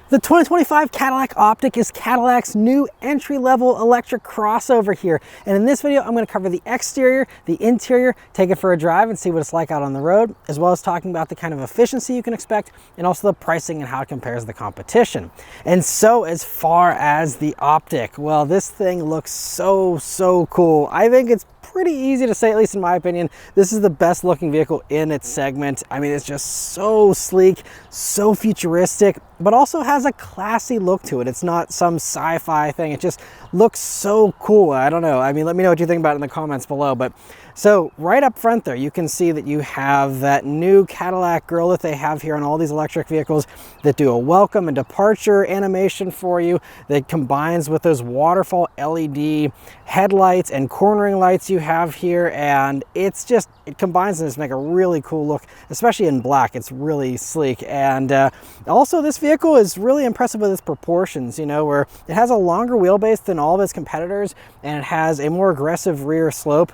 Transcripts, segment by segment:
The 2025 Cadillac OPTIQ is Cadillac's new entry-level electric crossover here. And in this video, I'm going to cover the exterior, the interior, take it for a drive and see what it's like out on the road, as well as talking about the kind of efficiency you can expect and also the pricing and how it compares to the competition. And so as far as the OPTIQ, well, this thing looks so cool. I think it's pretty easy to say, at least in my opinion, this is the best looking vehicle in its segment. I mean, it's just so sleek, so futuristic, but also has a classy look to it. It's not some sci-fi thing. It just looks so cool. I don't know. I mean, let me know what you think about it in the comments below. But so right up front there, you can see that you have that new Cadillac grille that they have here on all these electric vehicles that do a welcome and departure animation for you that combines with those waterfall LED headlights and cornering lights you have here. And it's just, it combines them to make a really cool look, especially in black. It's really sleek. And also this vehicle is really impressive with its proportions, you know, where it has a longer wheelbase than all of its competitors, and it has a more aggressive rear slope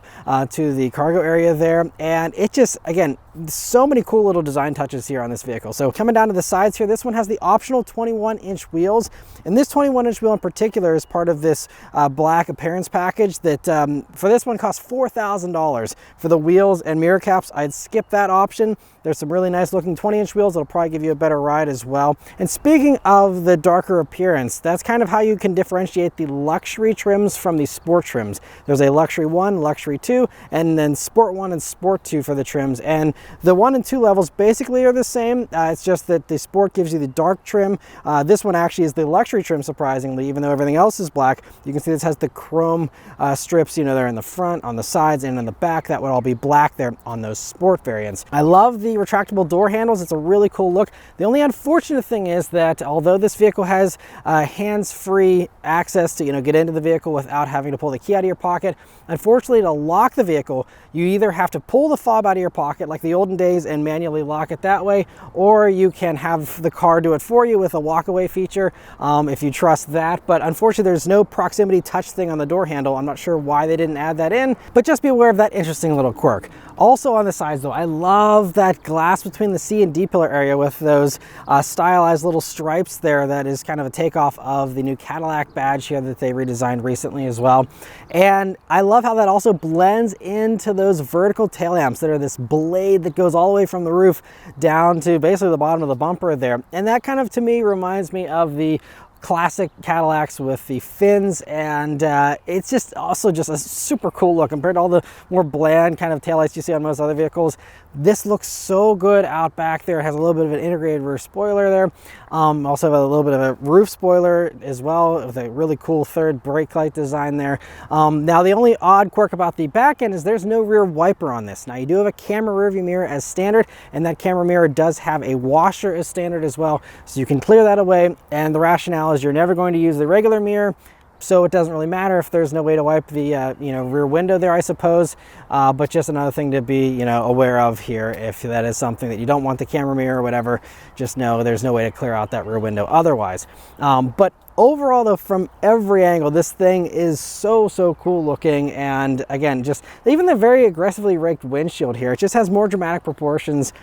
to the cargo area there. And it just, again, so many cool little design touches here on this vehicle. So coming down to the sides here, this one has the optional 21-inch wheels. And this 21-inch wheel in particular is part of this black appearance package that for this one costs $4,000. For the wheels and mirror caps, I'd skip that option. There's some really nice looking 20-inch wheels that'll probably give you a better ride as well. And speaking of the darker appearance, that's kind of how you can differentiate the luxury trims from the sport trims. There's a luxury 1, luxury 2, and then sport 1 and sport 2 for the trims. And the 1 and 2 levels basically are the same. It's just that the sport gives you the dark trim. This one actually is the luxury trim, surprisingly, even though everything else is black. You can see this has the chrome strips, you know, there in the front, on the sides, and in the back. That would all be black there on those sport variants. I love the retractable door handles. It's a really cool look. The only unfortunate thing is that although this vehicle has hands-free access to, you know, get into the vehicle without having to pull the key out of your pocket, unfortunately, to lock the vehicle, you either have to pull the fob out of your pocket like the olden days and manually lock it that way, or you can have the car do it for you with a walk-away feature if you trust that. But unfortunately, there's no proximity touch thing on the door handle. I'm not sure why they didn't add that in, but just be aware of that interesting little quirk. Also on the sides though, I love that glass between the C and D pillar area with those stylized little stripes there. That is kind of a takeoff of the new Cadillac badge here that they redesigned recently as well. And I love how that also blends into those vertical tail lamps that are this blade that goes all the way from the roof down to basically the bottom of the bumper there. And that kind of, to me, reminds me of the classic Cadillacs with the fins, and it's just also just a super cool look compared to all the more bland kind of taillights you see on most other vehicles. This looks so good out back there. It has a little bit of an integrated rear spoiler there. Also have a little bit of a roof spoiler as well with a really cool third brake light design there. Now the only odd quirk about the back end is there's no rear wiper on this. Now you do have a camera rear view mirror as standard, and that camera mirror does have a washer as standard as well, so you can clear that away. And the rationale is you're never going to use the regular mirror, so it doesn't really matter if there's no way to wipe the you know, rear window there, I suppose. But just another thing to be, you know, aware of here. If that is something that you don't want the camera mirror or whatever, just know there's no way to clear out that rear window otherwise. But overall though, from every angle, this thing is so cool looking. And again, just even the very aggressively raked windshield here, it just has more dramatic proportions.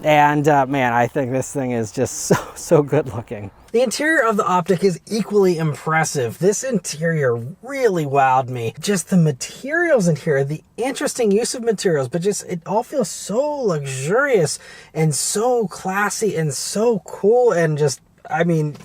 And man, I think this thing is just so good looking. The interior of the OPTIQ is equally impressive. This interior really wowed me. Just the materials in here, the interesting use of materials, but just it all feels so luxurious and so classy and so cool. And just, I mean,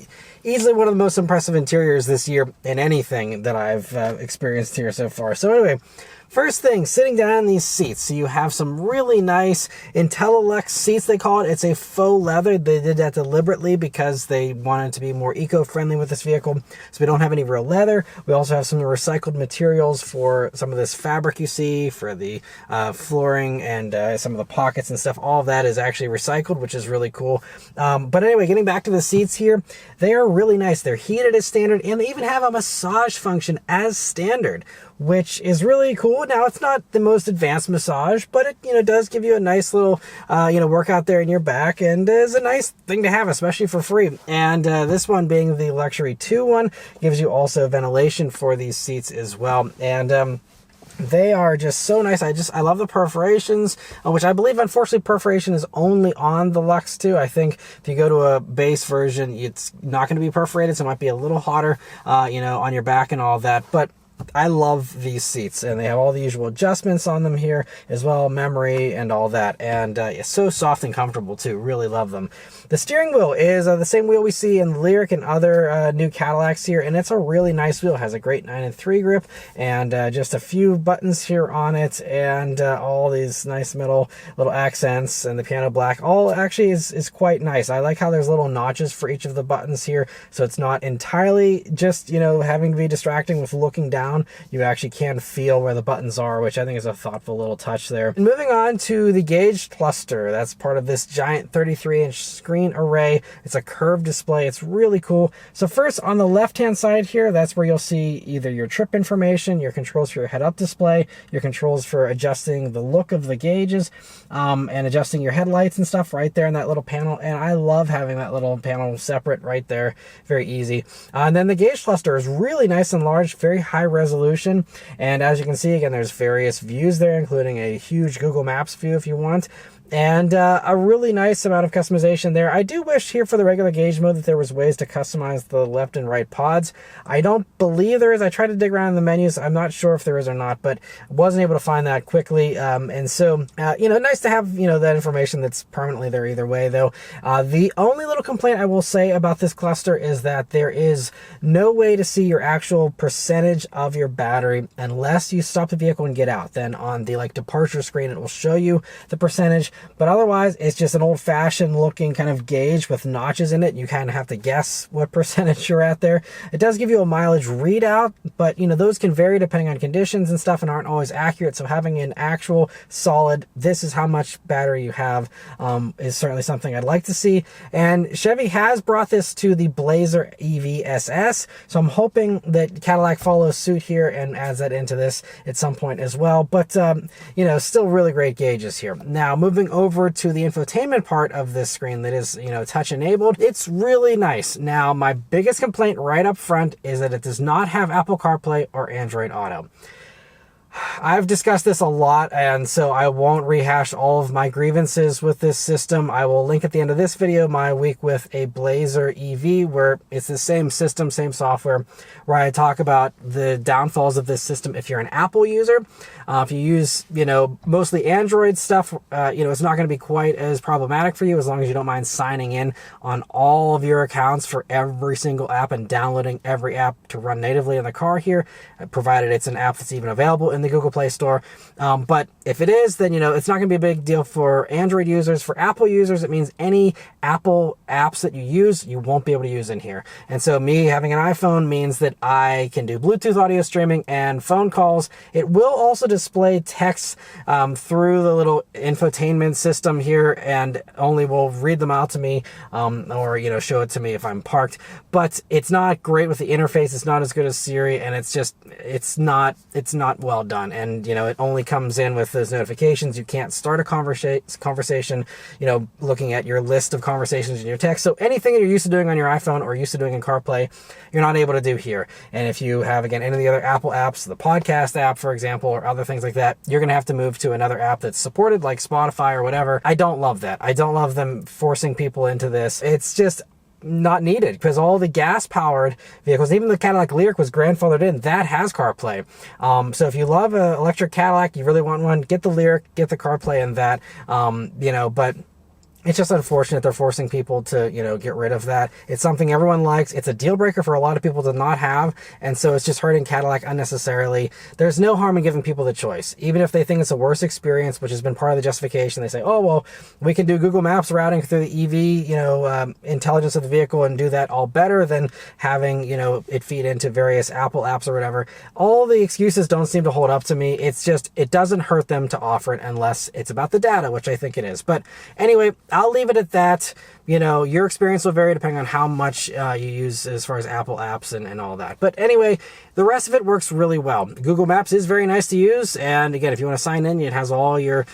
easily one of the most impressive interiors this year in anything that I've experienced here so far. So anyway, first thing, sitting down in these seats. So you have some really nice IntelliLux seats, they call it. It's a faux leather. They did that deliberately because they wanted to be more eco-friendly with this vehicle. So we don't have any real leather. We also have some recycled materials for some of this fabric you see, for the flooring and some of the pockets and stuff. All of that is actually recycled, which is really cool. But anyway, getting back to the seats here, they are really nice. They're heated as standard, and they even have a massage function as standard, which is really cool. Now, it's not the most advanced massage, but it, you know, does give you a nice little, you know, workout there in your back, and is a nice thing to have, especially for free. And this one being the Luxury 2 one gives you also ventilation for these seats as well. And They are just so nice. I love the perforations, which I believe, unfortunately, perforation is only on the Lux 2. I think if you go to a base version, it's not going to be perforated, so it might be a little hotter, you know, on your back and all that. But I love these seats, and they have all the usual adjustments on them here as well, memory and all that, and it's so soft and comfortable too. Really love them. The steering wheel is the same wheel we see in the Lyriq and other new Cadillacs here, and it's a really nice wheel. It has a great 9-3 grip, and just a few buttons here on it, and all these nice little accents, and the piano black. All actually is quite nice. I like how there's little notches for each of the buttons here, so it's not entirely just, you know, having to be distracting with looking down. You actually can feel where the buttons are, which I think is a thoughtful little touch there. And moving on to the gauge cluster, that's part of this giant 33-inch screen array. It's a curved display. It's really cool. So first, on the left-hand side here, that's where you'll see either your trip information, your controls for your head-up display, your controls for adjusting the look of the gauges, and adjusting your headlights and stuff right there in that little panel. And I love having that little panel separate right there. Very easy. And then the gauge cluster is really nice and large, very high resolution, and as you can see, again, there's various views there, including a huge Google Maps view if you want, and a really nice amount of customization there. I do wish here for the regular gauge mode that there was ways to customize the left and right pods. I don't believe there is. I tried to dig around in the menus. I'm not sure if there is or not, but wasn't able to find that quickly. And so, you know, nice to have, you know, that information that's permanently there either way, though. The only little complaint I will say about this cluster is that there is no way to see your actual percentage of your battery unless you stop the vehicle and get out. Then on the departure screen, it will show you the percentage. But otherwise, it's just an old-fashioned looking kind of gauge with notches in it. You kind of have to guess what percentage you're at there. It does give you a mileage readout, but, you know, those can vary depending on conditions and stuff and aren't always accurate. So having an actual solid, this is how much battery you have, is certainly something I'd like to see. And Chevy has brought this to the Blazer EV SS. So I'm hoping that Cadillac follows suit here and adds that into this at some point as well. But, you know, still really great gauges here. Now, moving over to the infotainment part of this screen that is, you know, touch enabled, it's really nice. Now, my biggest complaint right up front is that it does not have Apple CarPlay or Android Auto. I've discussed this a lot, and so I won't rehash all of my grievances with this system. I will link at the end of this video my week with a Blazer EV, where it's the same system, same software, where I talk about the downfalls of this system if you're an Apple user. If you use, you know, mostly Android stuff, you know, it's not going to be quite as problematic for you as long as you don't mind signing in on all of your accounts for every single app and downloading every app to run natively in the car here, provided it's an app that's even available in the Google Play Store. But if it is, then, you know, it's not going to be a big deal for Android users. For Apple users, it means any Apple apps that you use, you won't be able to use in here. And so me having an iPhone means that I can do Bluetooth audio streaming and phone calls. It will also display text through the little infotainment system here, and only will read them out to me, or, you know, show it to me if I'm parked. But it's not great with the interface. It's not as good as Siri, and it's just, it's not well done. And, you know, it only comes in with those notifications. You can't start a conversation, you know, looking at your list of conversations in your text. So anything that you're used to doing on your iPhone or used to doing in CarPlay, you're not able to do here. And if you have, again, any of the other Apple apps, the podcast app, for example, or other things like that, you're going to have to move to another app that's supported, like Spotify or whatever. I don't love that. I don't love them forcing people into this. It's just not needed, because all the gas-powered vehicles, even the Cadillac Lyriq was grandfathered in, that has CarPlay. So if you love an electric Cadillac, you really want one, get the Lyriq, get the CarPlay in that, you know, but it's just unfortunate they're forcing people to, you know, get rid of that. It's something everyone likes. It's a deal breaker for a lot of people to not have, and so it's just hurting Cadillac unnecessarily. There's no harm in giving people the choice. Even if they think it's a worse experience, which has been part of the justification, they say, oh, well, we can do Google Maps routing through the EV, you know, intelligence of the vehicle and do that all better than having, you know, it feed into various Apple apps or whatever. All the excuses don't seem to hold up to me. It's just, it doesn't hurt them to offer it unless it's about the data, which I think it is. But anyway, I'll leave it at that. You know, your experience will vary depending on how much you use as far as Apple apps and all that. But anyway, the rest of it works really well. Google Maps is very nice to use. And again, if you want to sign in, it has all your,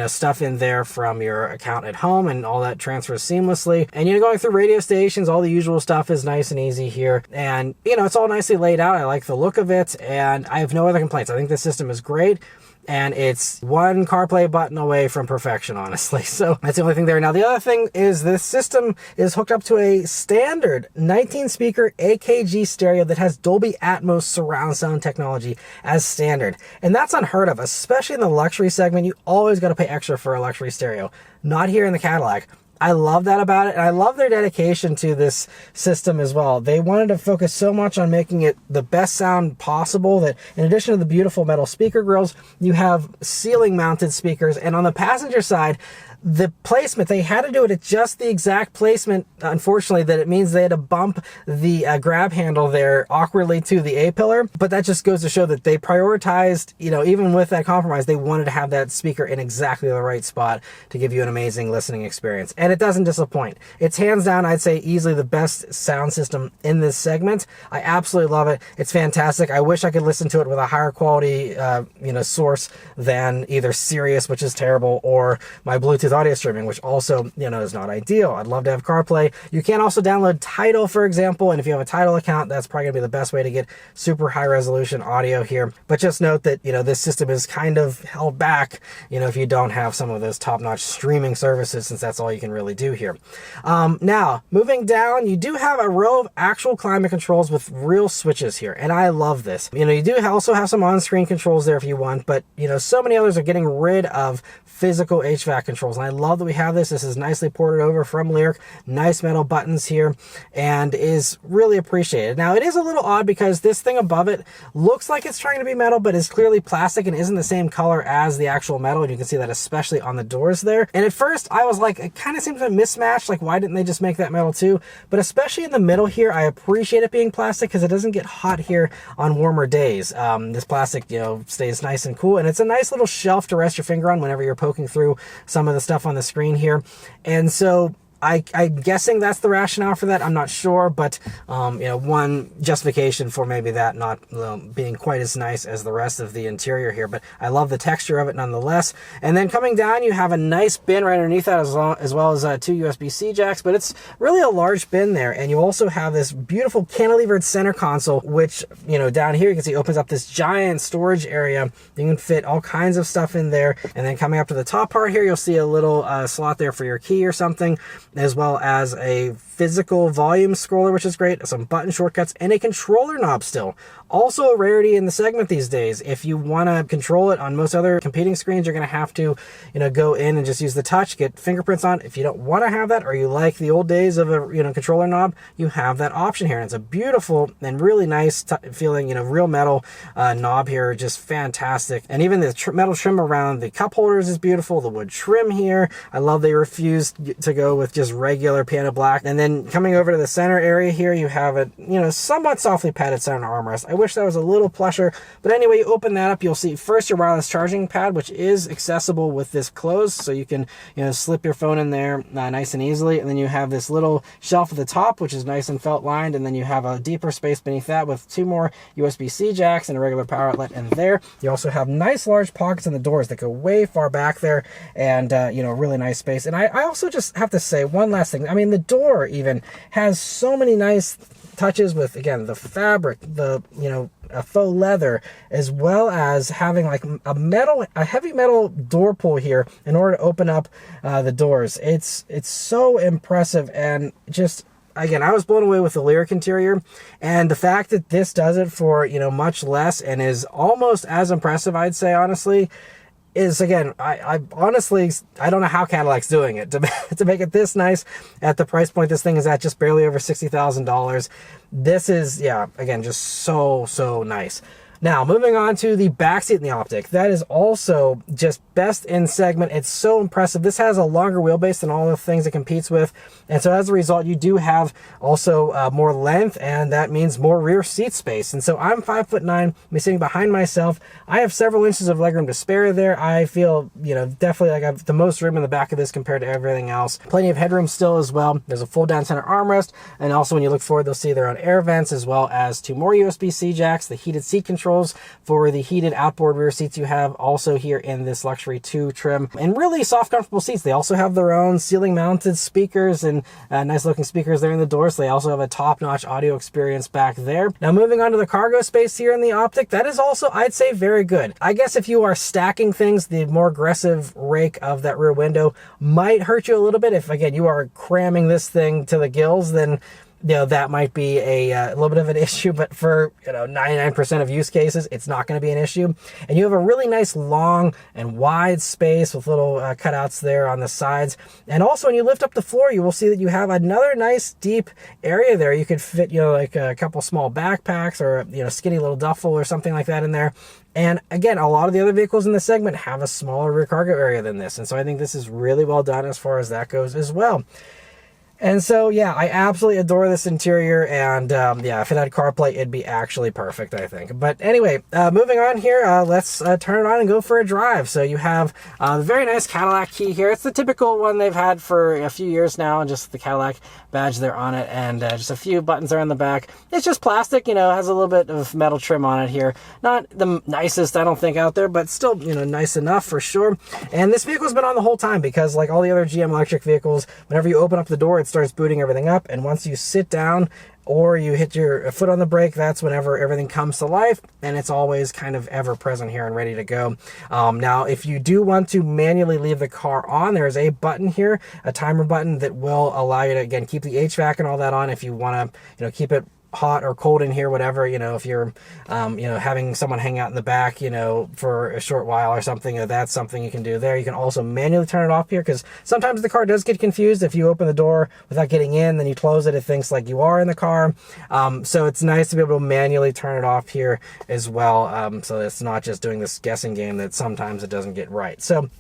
stuff in there from your account at home, and all that transfers seamlessly. And, going through radio stations, all the usual stuff is nice and easy here. And, it's all nicely laid out. I like the look of it, and I have no other complaints. I think this system is great. And it's one CarPlay button away from perfection, honestly. So that's the only thing there. Now, the other thing is this system is hooked up to a standard 19-speaker AKG stereo that has Dolby Atmos surround sound technology as standard. And that's unheard of, especially in the luxury segment. You always got to pay extra for a luxury stereo. Not here in the Cadillac. I love that about it, and I love their dedication to this system as well. They wanted to focus so much on making it the best sound possible that in addition to the beautiful metal speaker grills, you have ceiling mounted speakers. And on the passenger side, the placement, they had to do it at just the exact placement, unfortunately, that it means they had to bump the grab handle there awkwardly to the A-pillar. But that just goes to show that they prioritized, even with that compromise, they wanted to have that speaker in exactly the right spot to give you an amazing listening experience. And it doesn't disappoint. It's hands down, I'd say, easily the best sound system in this segment. I absolutely love it. It's fantastic. I wish I could listen to it with a higher quality, source than either Sirius, which is terrible, or my Bluetooth audio streaming, which also, is not ideal. I'd love to have CarPlay. You can also download Tidal, for example, and if you have a Tidal account, that's probably gonna be the best way to get super high resolution audio here. But just note that, this system is kind of held back, if you don't have some of those top-notch streaming services, since that's all you can really do here. Now, moving down, you do have a row of actual climate controls with real switches here, and I love this. You do also have some on-screen controls there if you want, but, so many others are getting rid of physical HVAC controls. And I love that we have this. This is nicely ported over from Lyric. Nice metal buttons here, and is really appreciated. Now, it is a little odd because this thing above it looks like it's trying to be metal, but is clearly plastic and isn't the same color as the actual metal. And you can see that especially on the doors there. And at first I was like, it kind of seems a mismatch. Like, why didn't they just make that metal too? But especially in the middle here, I appreciate it being plastic because it doesn't get hot here on warmer days. This plastic, stays nice and cool. And it's a nice little shelf to rest your finger on whenever you're poking through some of the stuff on the screen here. And so I'm guessing that's the rationale for that. I'm not sure, but one justification for maybe that not being quite as nice as the rest of the interior here. But I love the texture of it nonetheless. And then coming down, you have a nice bin right underneath that, as well as 2 USB-C jacks. But it's really a large bin there, and you also have this beautiful cantilevered center console, which down here you can see opens up this giant storage area. You can fit all kinds of stuff in there. And then coming up to the top part here, you'll see a little slot there for your key or something, as well as a physical volume scroller, which is great, some button shortcuts, and a controller knob still. Also a rarity in the segment these days. If you want to control it on most other competing screens, you're going to have to, go in and just use the touch, get fingerprints on. If you don't want to have that, or you like the old days of a, controller knob, you have that option here. And it's a beautiful and really nice feeling, real metal knob here, just fantastic. And even the metal trim around the cup holders is beautiful. The wood trim here, I love they refused to go with just regular piano black. And then coming over to the center area here, you have a, somewhat softly padded center armrest. I wish that was a little plusher, but anyway, you open that up, you'll see first your wireless charging pad, which is accessible with this closed, so you can, slip your phone in there nice and easily. And then you have this little shelf at the top, which is nice and felt lined, and then you have a deeper space beneath that with 2 more USB-C jacks and a regular power outlet in there. You also have nice large pockets in the doors that go way far back there, and really nice space. And I also just have to say one last thing. I mean, the door even has so many nice touches with, again, the fabric, the, a faux leather, as well as having like a heavy metal door pull here in order to open up the doors. It's so impressive, and just, again, I was blown away with the Lyric interior, and the fact that this does it for, much less and is almost as impressive, I'd say, honestly, is, again, I honestly, I don't know how Cadillac's doing it to make it this nice at the price point this thing is at, just barely over $60,000. This is, yeah, again, just so nice. Now, moving on to the back seat in the Optic. That is also just best in segment. It's so impressive. This has a longer wheelbase than all the things it competes with. And so as a result, you do have also more length, and that means more rear seat space. And so I'm 5'9", I'm sitting behind myself. I have several inches of legroom to spare there. I feel, definitely like I have the most room in the back of this compared to everything else. Plenty of headroom still as well. There's a fold down center armrest. And also when you look forward, they'll see their own air vents, as well as 2 more USB-C jacks, the heated seat controls for the heated outboard rear seats you have also here in this Luxury 2 trim, and really soft, comfortable seats. They also have their own ceiling mounted speakers and nice looking speakers there in the door. So they also have a top-notch audio experience back there. Now moving on to the cargo space here in the Optic, that is also, I'd say, very good. I guess if you are stacking things, the more aggressive rake of that rear window might hurt you a little bit. If again, you are cramming this thing to the gills, then that might be a little bit of an issue, but for 99% of use cases, it's not going to be an issue. And you have a really nice long and wide space with little cutouts there on the sides. And also when you lift up the floor, you will see that you have another nice deep area there. You could fit like a couple small backpacks or skinny little duffel or something like that in there. And again, a lot of the other vehicles in this segment have a smaller rear cargo area than this. And so I think this is really well done as far as that goes as well. And so, yeah, I absolutely adore this interior, and yeah, if it had CarPlay, it'd be actually perfect, I think. But anyway, moving on here, let's turn it on and go for a drive. So you have the very nice Cadillac key here. It's the typical one they've had for a few years now, and just the Cadillac badge there on it, and just a few buttons there on the back. It's just plastic, has a little bit of metal trim on it here. Not the nicest, I don't think, out there, but still, nice enough for sure. And this vehicle's been on the whole time, because like all the other GM electric vehicles, whenever you open up the door, it starts booting everything up, and once you sit down or you hit your foot on the brake, that's whenever everything comes to life, and it's always kind of ever present here and ready to go. Now, if you do want to manually leave the car on, there's a button here, a timer button, that will allow you to, again, keep the HVAC and all that on if you want to, keep it hot or cold in here, whatever, if you're, having someone hang out in the back, for a short while or something, that's something you can do there. You can also manually turn it off here, because sometimes the car does get confused. If you open the door without getting in, then you close it, it thinks like you are in the car. So it's nice to be able to manually turn it off here as well. So it's not just doing this guessing game that sometimes it doesn't get right. So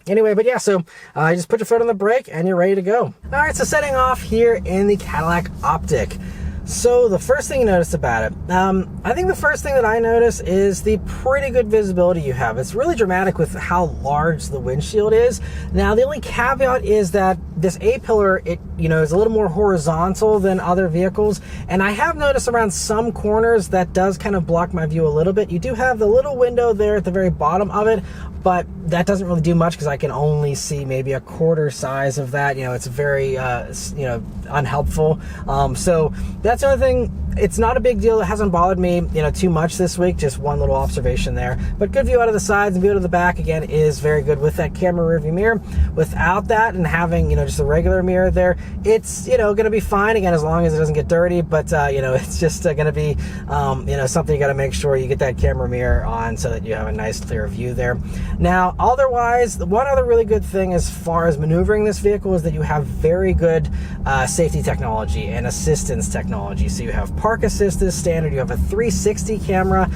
anyway, but yeah, so you just put your foot on the brake and you're ready to go. All right, so setting off here in the Cadillac OPTIQ. So the first thing you notice about it, I think the first thing that I notice is the pretty good visibility you have. It's really dramatic with how large the windshield is. Now, the only caveat is that this A-pillar, it is a little more horizontal than other vehicles, and I have noticed around some corners that does kind of block my view a little bit. You do have the little window there at the very bottom of it, but that doesn't really do much because I can only see maybe a quarter size of that. It's very unhelpful. So that's the other thing. It's not a big deal. It hasn't bothered me, too much this week. Just one little observation there. But good view out of the sides and view out of the back, again, is very good with that camera rearview mirror. Without that and having, just a regular mirror there, it's, going to be fine, again, as long as it doesn't get dirty. But, it's just going to be, something you got to make sure you get that camera mirror on so that you have a nice clear view there. Now, otherwise, one other really good thing as far as maneuvering this vehicle is that you have very good safety technology and assistance technology. So you have park assist is standard. You have a 360 camera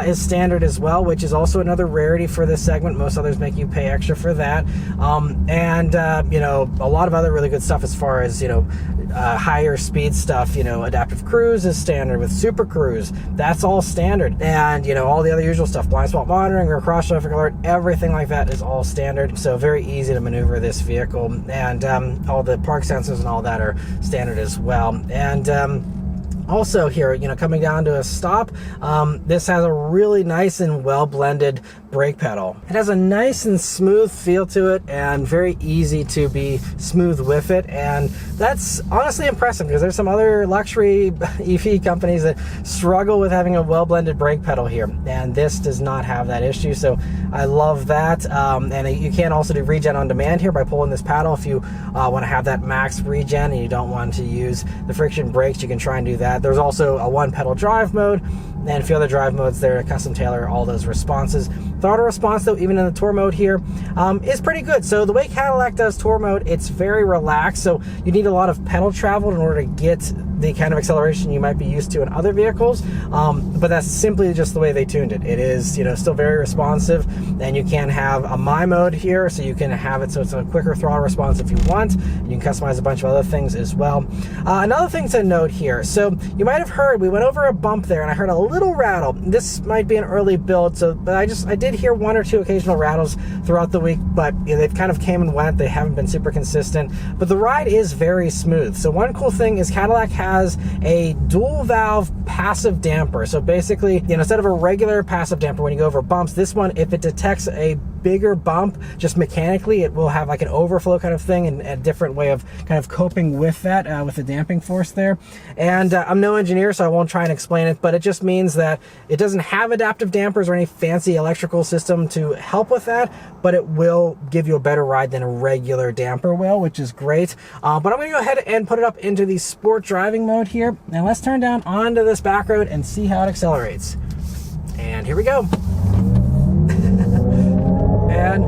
is standard as well, which is also another rarity for this segment. Most others make you pay extra for that. And a lot of other really good stuff as far as, higher speed stuff. Adaptive cruise is standard with Super Cruise. That's all standard. And, all the other usual stuff, blind spot monitoring or cross traffic alert, everything like that is all standard. So very easy to maneuver this vehicle. And all the park sensors and all that are standard as well. And also here, coming down to a stop, this has a really nice and well blended brake pedal. It has a nice and smooth feel to it and very easy to be smooth with it, and that's honestly impressive because there's some other luxury EV companies that struggle with having a well blended brake pedal here, and this does not have that issue. So I love that. And you can also do regen on demand here by pulling this paddle. If you want to have that max regen and you don't want to use the friction brakes, you can try and do that. There's also a one pedal drive mode and a few other drive modes there to custom tailor all those responses. Throttle response, though, even in the Tour mode here, is pretty good. So the way Cadillac does Tour mode, it's very relaxed. So you need a lot of pedal travel in order to get the kind of acceleration you might be used to in other vehicles. But that's simply just the way they tuned it. It is, still very responsive, and you can have a My mode here, so you can have it so it's a quicker throttle response if you want. You can customize a bunch of other things as well. Another thing to note here, so you might have heard, we went over a bump there and I heard a little rattle. This might be an early build, but I did hear one or two occasional rattles throughout the week, but they've kind of came and went. They haven't been super consistent, but the ride is very smooth. So one cool thing is Cadillac has a dual valve passive damper. So basically, instead of a regular passive damper when you go over bumps, this one, if it detects a bigger bump, just mechanically, it will have like an overflow kind of thing, and a different way of kind of coping with that, with the damping force there. And I'm no engineer, so I won't try and explain it, but it just means that it doesn't have adaptive dampers or any fancy electrical system to help with that, but it will give you a better ride than a regular damper will, which is great. But I'm going to go ahead and put it up into the sport driving mode here, and let's turn down onto this back road and see how it accelerates. And here we go. And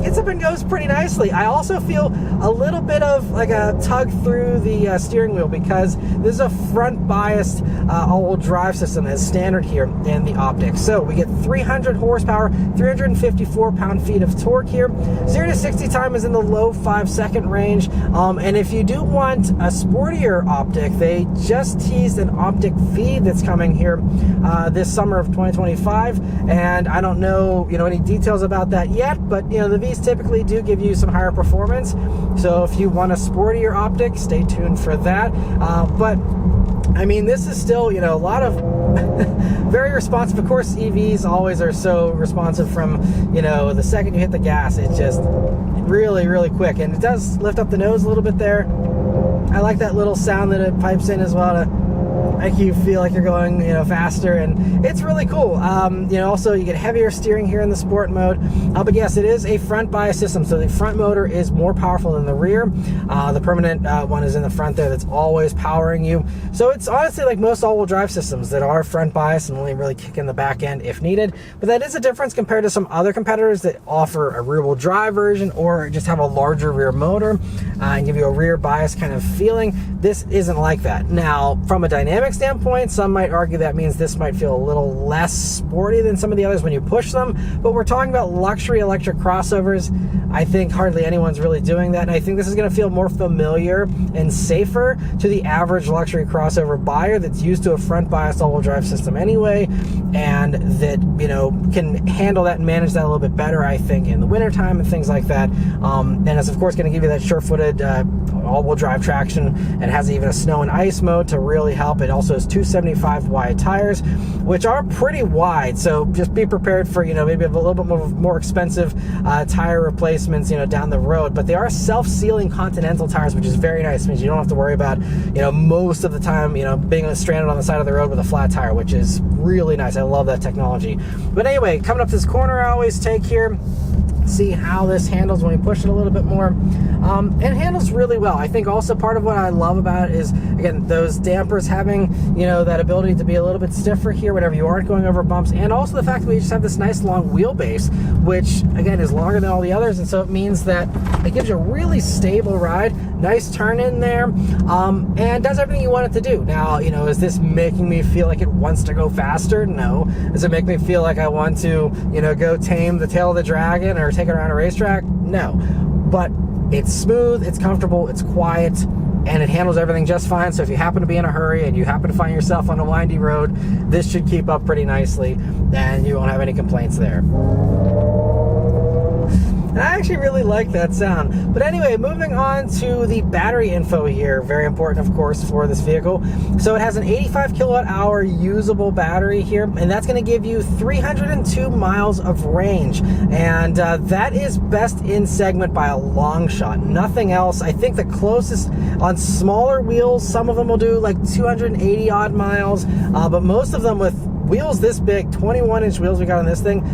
gets up and goes pretty nicely. I also feel a little bit of like a tug through the steering wheel, because this is a front biased all-wheel drive system as standard here in the OPTIQ. So we get 300 horsepower, 354 pound-feet of torque here. 0 to 60 time is in the low 5-second range. And if you do want a sportier OPTIQ, they just teased an OPTIQ V that's coming here this summer of 2025. And I don't know, any details about that yet, but the V's typically do give you some higher performance. So if you want a sportier OPTIQ, stay tuned for that. But I mean, this is still, a lot of very responsive. Of course, EVs always are so responsive from, the second you hit the gas. It's just really, really quick. And it does lift up the nose a little bit there. I like that little sound that it pipes in as well to make you feel like you're going, faster, and it's really cool. Also you get heavier steering here in the sport mode. But yes, it is a front bias system, so the front motor is more powerful than the rear. The permanent one is in the front there that's always powering you. So it's honestly like most all-wheel drive systems that are front bias and only really kick in the back end if needed. But that is a difference compared to some other competitors that offer a rear-wheel drive version or just have a larger rear motor and give you a rear bias kind of feeling. This isn't like that. Now, from a dynamic standpoint, some might argue that means this might feel a little less sporty than some of the others when you push them, but we're talking about luxury electric crossovers. I think hardly anyone's really doing that, and I think this is going to feel more familiar and safer to the average luxury crossover buyer that's used to a front biased all-wheel drive system anyway, and that can handle that and manage that a little bit better, I think, in the wintertime and things like that. And it's of course going to give you that sure-footed all-wheel drive traction, and has even a snow and ice mode to really help. It also has 275 wide tires, which are pretty wide, so just be prepared for maybe a little bit more expensive tire replacements down the road. But they are self-sealing Continental tires, which is very nice. It means you don't have to worry about most of the time being stranded on the side of the road with a flat tire, which is really nice. I love that technology. But anyway, coming up this corner, I always take here, see how this handles when we push it a little bit more. It handles really well. I think also part of what I love about it is, again, those dampers having, that ability to be a little bit stiffer here whenever you aren't going over bumps, and also the fact that we just have this nice long wheelbase, which again is longer than all the others, and so it means that it gives you a really stable ride, nice turn in there, and does everything you want it to do. Now, is this making me feel like it wants to go faster? No. Does it make me feel like I want to, go tame the tail of the dragon or take it around a racetrack? No. But it's smooth, it's comfortable, it's quiet, and it handles everything just fine. So if you happen to be in a hurry and you happen to find yourself on a windy road, this should keep up pretty nicely, and you won't have any complaints there. And I actually really like that sound. But anyway, moving on to the battery info here. Very important, of course, for this vehicle. So it has an 85 kilowatt hour usable battery here, and that's going to give you 302 miles of range. And that is best in segment by a long shot. Nothing else. I think the closest on smaller wheels, some of them will do like 280 odd miles, but most of them with wheels this big, 21-inch wheels we got on this thing,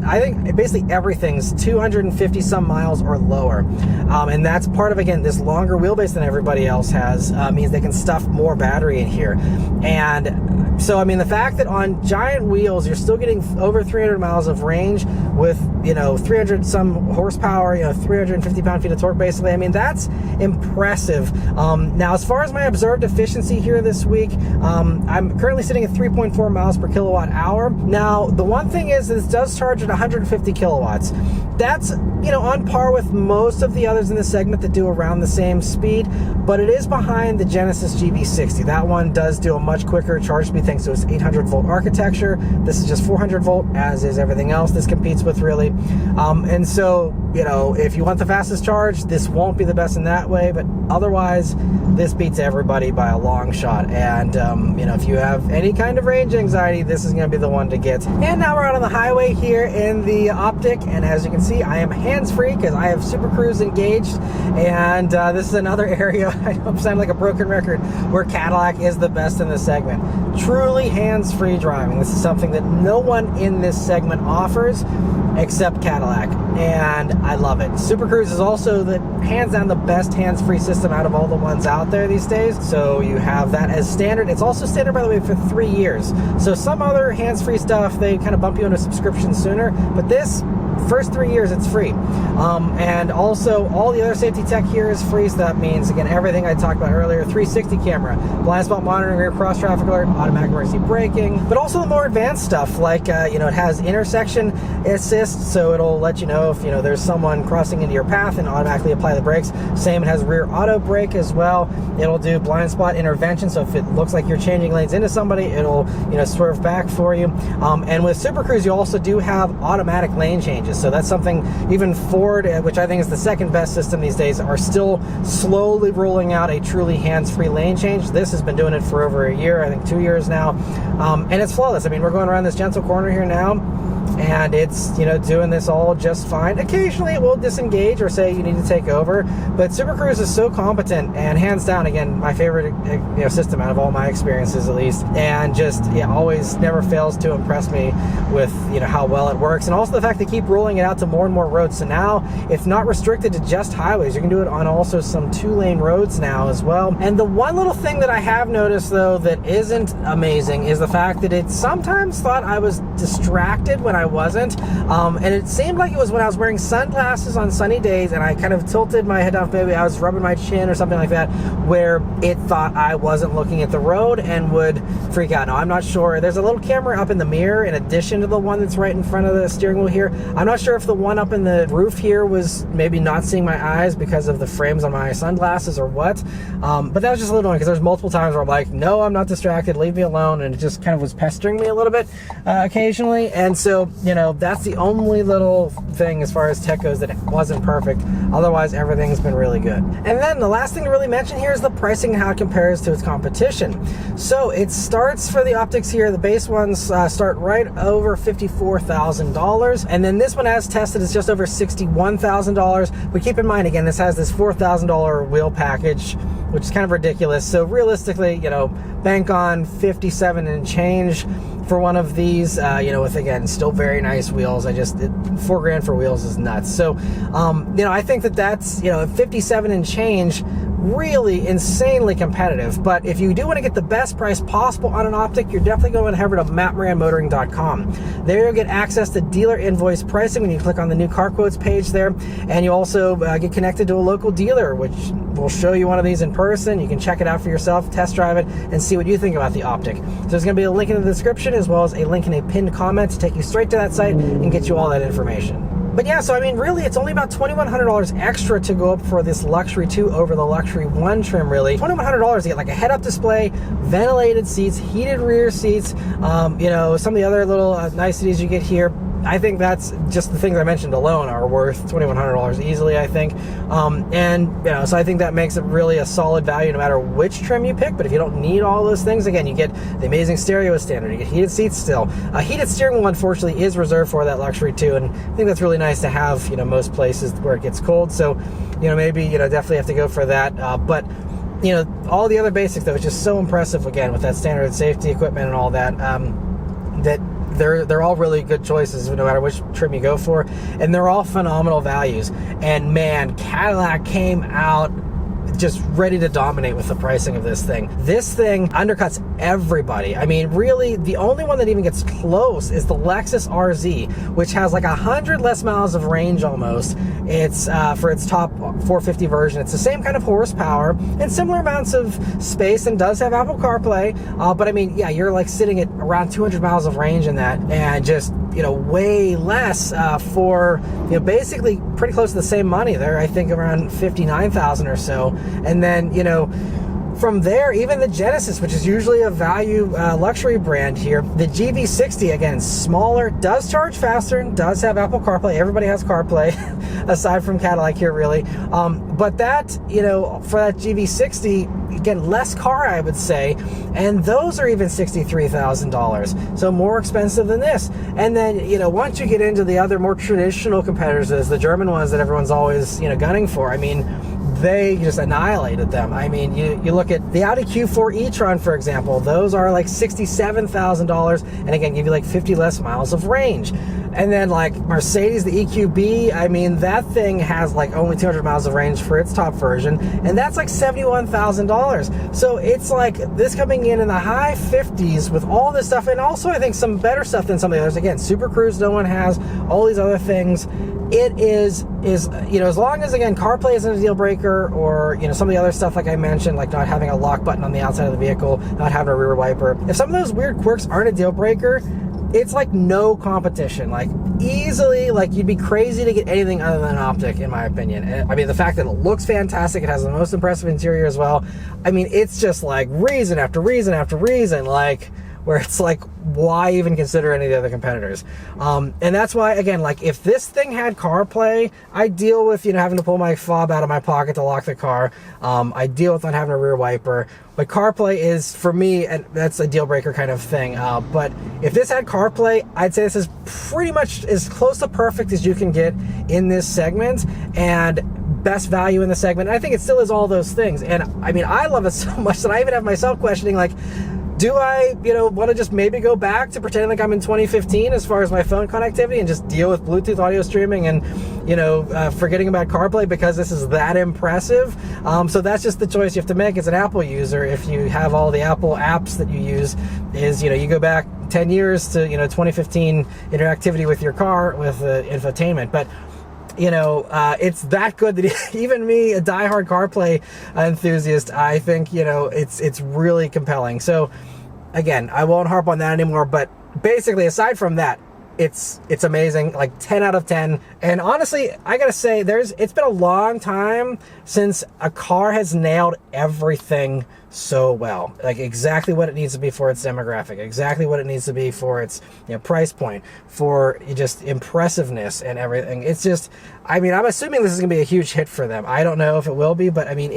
I think basically everything's 250 some miles or lower. And that's part of, again, this longer wheelbase than everybody else has, means they can stuff more battery in here. And so, I mean, the fact that on giant wheels, you're still getting over 300 miles of range with, 300 some horsepower, 350 pound-feet of torque, basically. I mean, that's impressive. Now, as far as my observed efficiency here this week, I'm currently sitting at 3.4 miles per kilowatt hour. Now, the one thing is this does charge at 150 kilowatts. That's, on par with most of the others in the segment that do around the same speed, but it is behind the Genesis GB60. That one does do a much quicker charge speed thanks to its 800 volt architecture. This is just 400 volt, as is everything else this competes with, really. And so, if you want the fastest charge, this won't be the best in that way, but otherwise, this beats everybody by a long shot. And, if you have any kind of range anxiety, this is going to be the one to get. And now we're out on the highway here in the OPTIQ, and as you can see, I am hands-free because I have Super Cruise engaged, and this is another area, I know I'm sounding like a broken record, where Cadillac is the best in this segment. Truly hands-free driving. This is something that no one in this segment offers except Cadillac, and I love it. Super Cruise is also hands down the best hands-free system out of all the ones out there these days, so you have that as standard. It's also standard, by the way, for 3 years. So some other hands-free stuff, they kind of bump you into a subscription sooner, but this, first 3 years, it's free. And also, all the other safety tech here is free, so that means, again, everything I talked about earlier, 360 camera, blind spot monitoring, rear cross traffic alert, automatic emergency braking, but also the more advanced stuff, like, it has intersection assist, so it'll let you know if, there's someone crossing into your path and automatically apply the brakes. Same, it has rear auto brake as well. It'll do blind spot intervention, so if it looks like you're changing lanes into somebody, it'll, swerve back for you. And with Super Cruise, you also do have automatic lane changes. So that's something even Ford, which I think is the second best system these days, are still slowly rolling out a truly hands-free lane change. This has been doing it for over a year, I think 2 years now. And it's flawless. I mean, we're going around this gentle corner here now, and it's, doing this all just fine. Occasionally it will disengage or say you need to take over, but Super Cruise is so competent, and hands down, again, my favorite system out of all my experiences, at least, and just always never fails to impress me with how well it works. And also the fact they keep rolling it out to more and more roads, so now it's not restricted to just highways. You can do it on also some 2-lane roads now as well. And the one little thing that I have noticed, though, that isn't amazing is the fact that it sometimes thought I was distracted when I wasn't, and it seemed like it was when I was wearing sunglasses on sunny days and I kind of tilted my head off, maybe I was rubbing my chin or something like that, where it thought I wasn't looking at the road and would freak out. Now, I'm not sure. There's a little camera up in the mirror in addition to the one that's right in front of the steering wheel here. I'm not sure if the one up in the roof here was maybe not seeing my eyes because of the frames on my sunglasses or what, but that was just a little annoying because there's multiple times where I'm like, no, I'm not distracted, leave me alone, and it just kind of was pestering me a little bit occasionally. And so, that's the only little thing as far as tech goes that wasn't perfect. Otherwise, everything's been really good. And then the last thing to really mention here is the pricing and how it compares to its competition. So it starts for the OPTIQs here, the base ones start right over $54,000, and then this one, as tested, is just over $61,000. But keep in mind, again, this has this $4,000 wheel package, which is kind of ridiculous. So realistically, bank on 57 and change for one of these, with, again, still very nice wheels. $4,000 for wheels is nuts. So, I think that's, 57 and change, really insanely competitive. But if you do want to get the best price possible on an OPTIQ, you're definitely going to head over to maranmotoring.com. There you'll get access to dealer invoice pricing when you click on the new car quotes page there, and you also get connected to a local dealer, which will show you one of these in person. You can check it out for yourself, test drive it, and see what you think about the OPTIQ. So there's going to be a link in the description, as well as a link in a pinned comment to take you straight to that site and get you all that information. But yeah, so I mean, really, it's only about $2,100 extra to go up for this Luxury 2 over the Luxury 1 trim, really. $2,100 to get like a head-up display, ventilated seats, heated rear seats, some of the other little niceties you get here. I think that's just the things I mentioned alone are worth $2,100 easily, I think. So I think that makes it really a solid value no matter which trim you pick. But if you don't need all those things, again, you get the amazing stereo as standard. You get heated seats still. Heated steering wheel, unfortunately, is reserved for that Luxury 2, and I think that's really nice to have, most places where it gets cold. So, maybe, definitely have to go for that. But all the other basics, though, is just so impressive, again, with that standard safety equipment and all that. that they're all really good choices no matter which trim you go for, and they're all phenomenal values. And man, Cadillac came out just ready to dominate with the pricing of this thing. This thing undercuts everybody. I mean, really, the only one that even gets close is the Lexus RZ, which has like 100 less miles of range almost. It's for its top 450 version. It's the same kind of horsepower and similar amounts of space, and does have Apple CarPlay. But I mean, yeah, you're like sitting at around 200 miles of range in that, and just, you know, way less for, you know, basically pretty close to the same money there. I think around 59,000 or so. And then, you know, from there, even the Genesis, which is usually a value luxury brand here, the GV60, again, smaller, does charge faster, does have Apple CarPlay. Everybody has CarPlay, aside from Cadillac here, really. But that, you know, for that GV60, again, less car, I would say, and those are even $63,000, so more expensive than this. And then, you know, once you get into the other more traditional competitors, the German ones that everyone's always, you know, gunning for, I mean, they just annihilated them. I mean, you look at the Audi Q4 e-tron, for example, those are like $67,000, and again, give you like 50 less miles of range. And then like Mercedes, the EQB, I mean, that thing has like only 200 miles of range for its top version, and that's like $71,000. So it's like this coming in the high 50s with all this stuff, and also I think some better stuff than some of the others. Again, Super Cruise no one has, all these other things. It is, you know, as long as, again, CarPlay isn't a deal breaker, or, you know, some of the other stuff like I mentioned, like not having a lock button on the outside of the vehicle, not having a rear wiper. If some of those weird quirks aren't a deal breaker, it's like no competition. Like easily, like you'd be crazy to get anything other than an Optic, in my opinion. And, I mean, the fact that it looks fantastic, it has the most impressive interior as well. I mean, it's just like reason after reason after reason, like, where it's like, why even consider any of the other competitors? And that's why, again, like if this thing had CarPlay, I deal with, you know, having to pull my fob out of my pocket to lock the car. I deal with not having a rear wiper. But CarPlay is, for me, and that's a deal breaker kind of thing. But if this had CarPlay, I'd say this is pretty much as close to perfect as you can get in this segment, and best value in the segment. And I think it still is all those things. And I mean, I love it so much that I even have myself questioning, like, do I, you know, want to just maybe go back to pretending like I'm in 2015 as far as my phone connectivity, and just deal with Bluetooth audio streaming and, you know, forgetting about CarPlay because this is that impressive? So that's just the choice you have to make as an Apple user. If you have all the Apple apps that you use, is, you know, you go back 10 years to, you know, 2015 interactivity with your car with infotainment. But you know, it's that good that even me, a diehard CarPlay enthusiast, I think, you know, it's really compelling. So again, I won't harp on that anymore, but basically, aside from that, it's amazing, like 10 out of 10. And honestly, I gotta say, it's been a long time since a car has nailed everything so well, like exactly what it needs to be for its demographic, exactly what it needs to be for its, you know, price point, for just impressiveness and everything. It's just, I mean, I'm assuming this is gonna be a huge hit for them. I don't know if it will be, but I mean,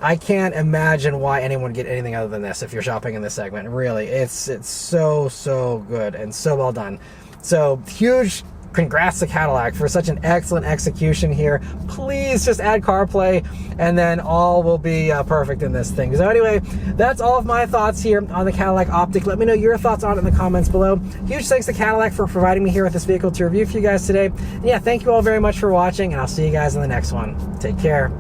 I can't imagine why anyone would get anything other than this if you're shopping in this segment. Really, it's so good and so well done. So huge congrats to Cadillac for such an excellent execution here. Please just add CarPlay, and then all will be perfect in this thing. So anyway, that's all of my thoughts here on the Cadillac OPTIQ. Let me know your thoughts on it in the comments below. Huge thanks to Cadillac for providing me here with this vehicle to review for you guys today. And yeah, thank you all very much for watching, and I'll see you guys in the next one. Take care.